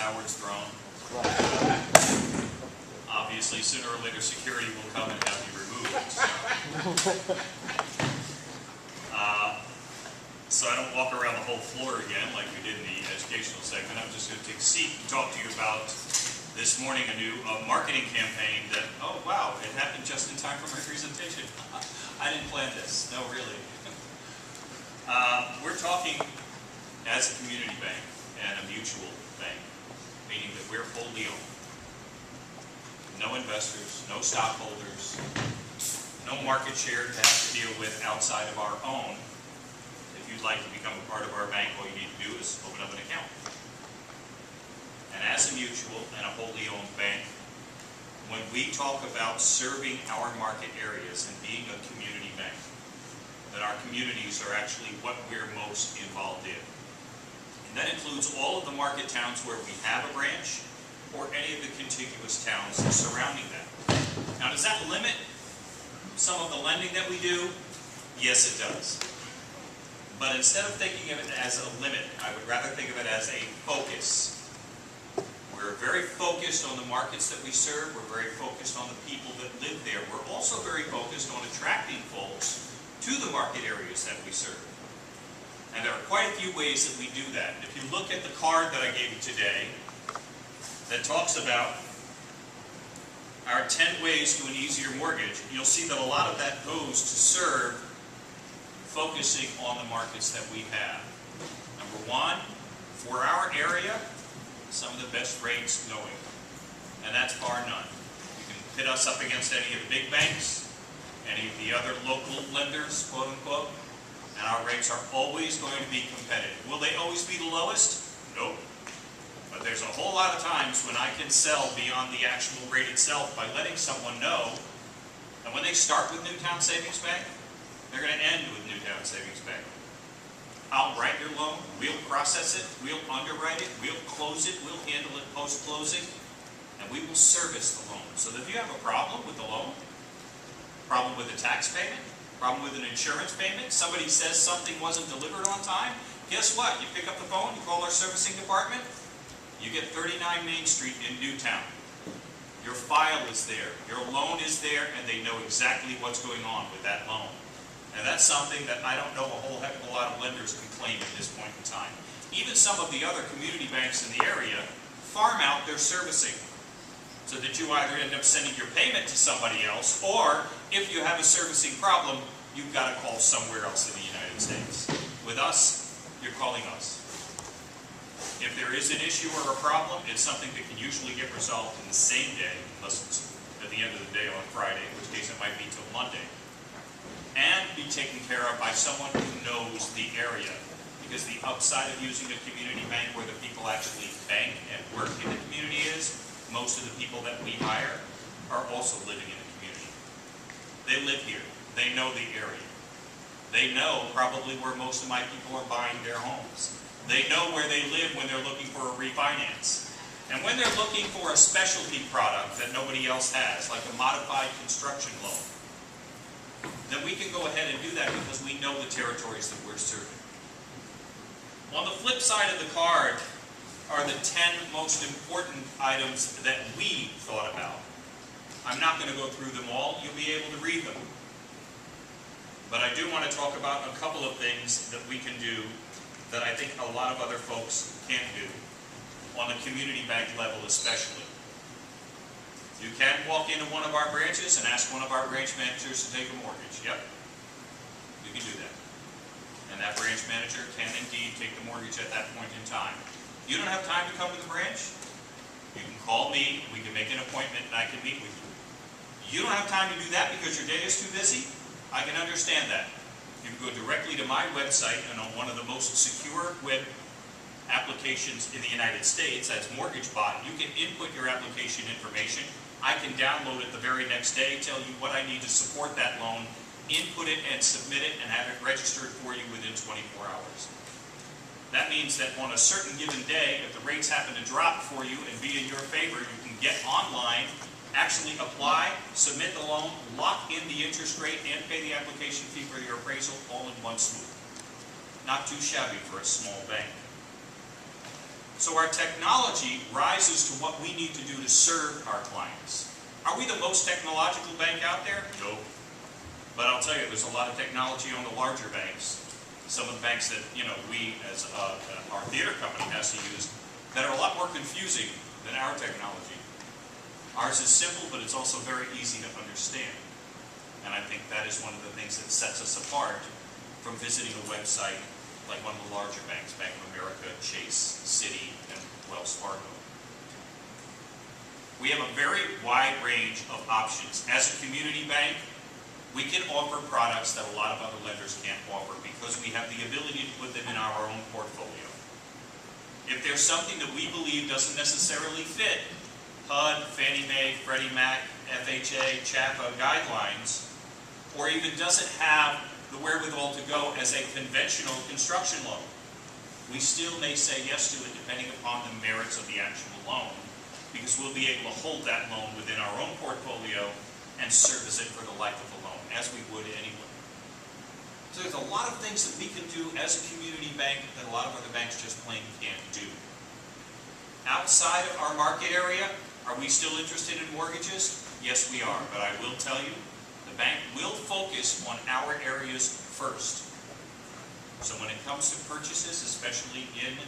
Howard's throne. Obviously, sooner or later, security will come and have you removed. So I don't walk around the whole floor again like we did in the educational segment. I'm just going to take a seat and talk to you about this morning a new marketing campaign that, oh wow, it happened just in time for my presentation. I didn't plan this. No, really. We're talking as a community bank and a mutual bank, meaning that we're wholly owned. No investors, no stockholders, no market share to have to deal with outside of our own. If you'd like to become a part of our bank, all you need to do is open up an account. And as a mutual and a wholly owned bank, when we talk about serving our market areas and being a community bank, that our communities are actually what we're most involved in. And that includes all of the market towns where we have a branch, or any of the contiguous towns surrounding that. Now, does that limit some of the lending that we do? Yes, it does. But instead of thinking of it as a limit, I would rather think of it as a focus. We're very focused on the markets that we serve. We're very focused on the people that live there. We're also very focused on attracting folks to the market areas that we serve. And there are quite a few ways that we do that. If you look at the card that I gave you today, that talks about our 10 ways to an easier mortgage, you'll see that a lot of that goes to serve focusing on the markets that we have. Number one, for our area, some of the best rates going. And that's bar none. You can pit us up against any of the big banks, any of the other local lenders, quote unquote, and our rates are always going to be competitive. Will they always be the lowest? Nope. But there's a whole lot of times when I can sell beyond the actual rate itself by letting someone know that when they start with Newtown Savings Bank, they're going to end with Newtown Savings Bank. I'll write your loan, we'll process it, we'll underwrite it, we'll close it, we'll handle it post-closing, and we will service the loan. So that if you have a problem with the loan, problem with a tax payment, problem with an insurance payment, somebody says something wasn't delivered on time, guess what? You pick up the phone, you call our servicing department, you get 39 Main Street in Newtown. Your file is there, your loan is there, and they know exactly what's going on with that loan. And that's something that I don't know a whole heck of a lot of lenders can claim at this point in time. Even some of the other community banks in the area farm out their servicing, so that you either end up sending your payment to somebody else, or if you have a servicing problem, you've got to call somewhere else in the United States. With us, you're calling us. If there is an issue or a problem, it's something that can usually get resolved in the same day, unless it's at the end of the day on Friday, in which case it might be till Monday, and be taken care of by someone who knows the area. Because the upside of using a community bank where the people actually bank and work in the community is, most of the people that we hire are also living in the community. They live here. They know the area. They know probably where most of my people are buying their homes. They know where they live when they're looking for a refinance. And when they're looking for a specialty product that nobody else has, like a modified construction loan, then we can go ahead and do that because we know the territories that we're serving. On the flip side of the card are the 10 most important items that we thought about. I'm not going to go through them all. You'll be able to read them. But I do want to talk about a couple of things that we can do that I think a lot of other folks can't do, on the community bank level especially. You can walk into one of our branches and ask one of our branch managers to take a mortgage. Yep, you can do that. And that branch manager can indeed take the mortgage at that point in time. You don't have time to come to the branch? You can call me, we can make an appointment, and I can meet with you. You don't have time to do that because your day is too busy? I can understand that. You can go directly to my website, and on one of the most secure web applications in the United States, that's MortgageBot, you can input your application information. I can download it the very next day, tell you what I need to support that loan, input it and submit it, and have it registered for you within 24 hours. That means that on a certain given day, if the rates happen to drop for you and be in your favor, you can get online, actually apply, submit the loan, lock in the interest rate, and pay the application fee for your appraisal all in one swoop. Not too shabby for a small bank. So our technology rises to what we need to do to serve our clients. Are we the most technological bank out there? No. But I'll tell you, there's a lot of technology on the larger banks. Some of the banks that, we as our theater company has to use that are a lot more confusing than our technology. Ours is simple, but it's also very easy to understand. And I think that is one of the things that sets us apart from visiting a website like one of the larger banks, Bank of America, Chase, Citi, and Wells Fargo. We have a very wide range of options. As a community bank, we can offer products that a lot of other lenders can't offer because we have the ability to put them in our own portfolio. If there's something that we believe doesn't necessarily fit HUD, Fannie Mae, Freddie Mac, FHA, CHAPA guidelines, or even doesn't have the wherewithal to go as a conventional construction loan, we still may say yes to it depending upon the merits of the actual loan, because we'll be able to hold that loan within our own portfolio and service it for the life of the loan, as we would anyway. So there's a lot of things that we can do as a community bank that a lot of other banks just plain can't do. Outside of our market area, are we still interested in mortgages? Yes, we are, but I will tell you, the bank will focus on our areas first. So when it comes to purchases, especially in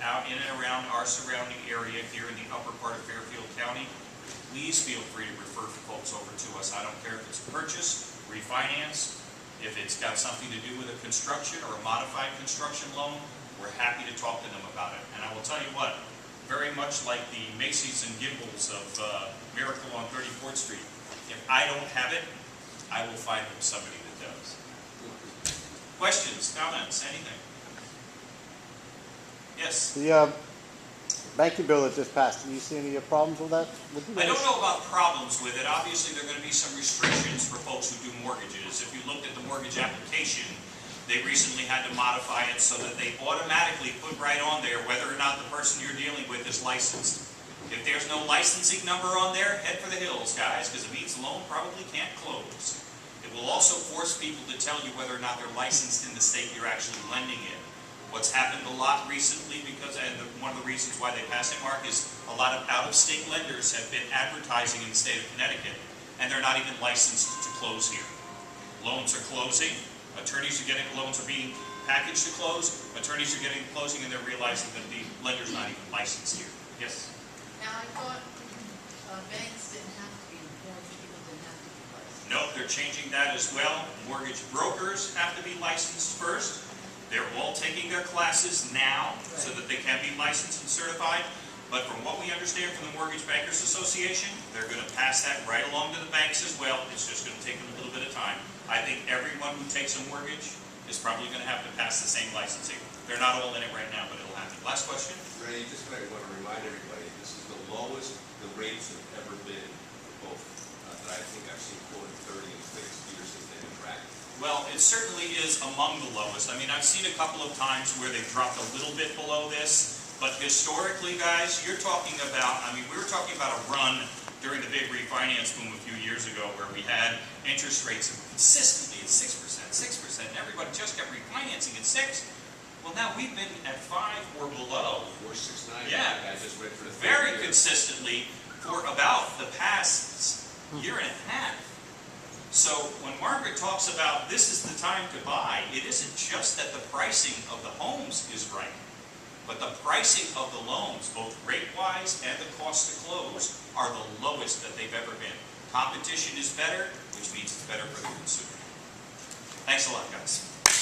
and around our surrounding area here in the upper part of Fairfield County, please feel free to refer folks over to us. I don't care if it's a purchase, refinance, if it's got something to do with a construction or a modified construction loan, we're happy to talk to them about it. And I will tell you what, very much like the Macy's and Gimbels of Miracle on 34th Street, if I don't have it, I will find them somebody that does. Questions, comments, anything? Yes? The banking bill that just passed, do you see any problems with that? I don't know about problems with it. Obviously, there are going to be some restrictions for folks who do mortgages. If you looked at the mortgage application, they recently had to modify it so that they automatically put right on there whether or not the person you're dealing with is licensed. If there's no licensing number on there, head for the hills, guys, because it means the loan probably can't close. It will also force people to tell you whether or not they're licensed in the state you're actually lending in. What's happened a lot recently, one of the reasons why they passed it, Mark, is a lot of out-of-state lenders have been advertising in the state of Connecticut, and they're not even licensed to close here. Loans are closing, loans are being packaged to close, attorneys are getting closing, and they're realizing that the lender's not even licensed here. Yes? Now, I thought banks didn't have to be, mortgage people didn't have to be licensed. No, they're changing that as well. Mortgage brokers have to be licensed first. They're all taking their classes now so that they can be licensed and certified. But from what we understand from the Mortgage Bankers Association, they're going to pass that right along to the banks as well. It's just going to take them a little bit of time. I think everyone who takes a mortgage is probably going to have to pass the same licensing. They're not all in it right now, but it'll happen. Last question? Ray, just might want to remind everybody, this is the lowest the rates have ever been for both that I think I've seen quoted 30 and 6 years since they've been tracked. Well, it certainly is among the lowest. I mean, I've seen a couple of times where they've dropped a little bit below this, but historically, guys, you're talking about, we were talking about a run during the big refinance boom a few years ago where we had interest rates consistently at 6%, and everybody just kept refinancing at 6%. Well, now we've been at 5 or below. 4.69. Yeah, I just went for the very consistently for about the past year and a half. So when Margaret talks about this is the time to buy, it isn't just that the pricing of the homes is right, but the pricing of the loans, both rate-wise and the cost to close, are the lowest that they've ever been. Competition is better, which means it's better for the consumer. Thanks a lot, guys.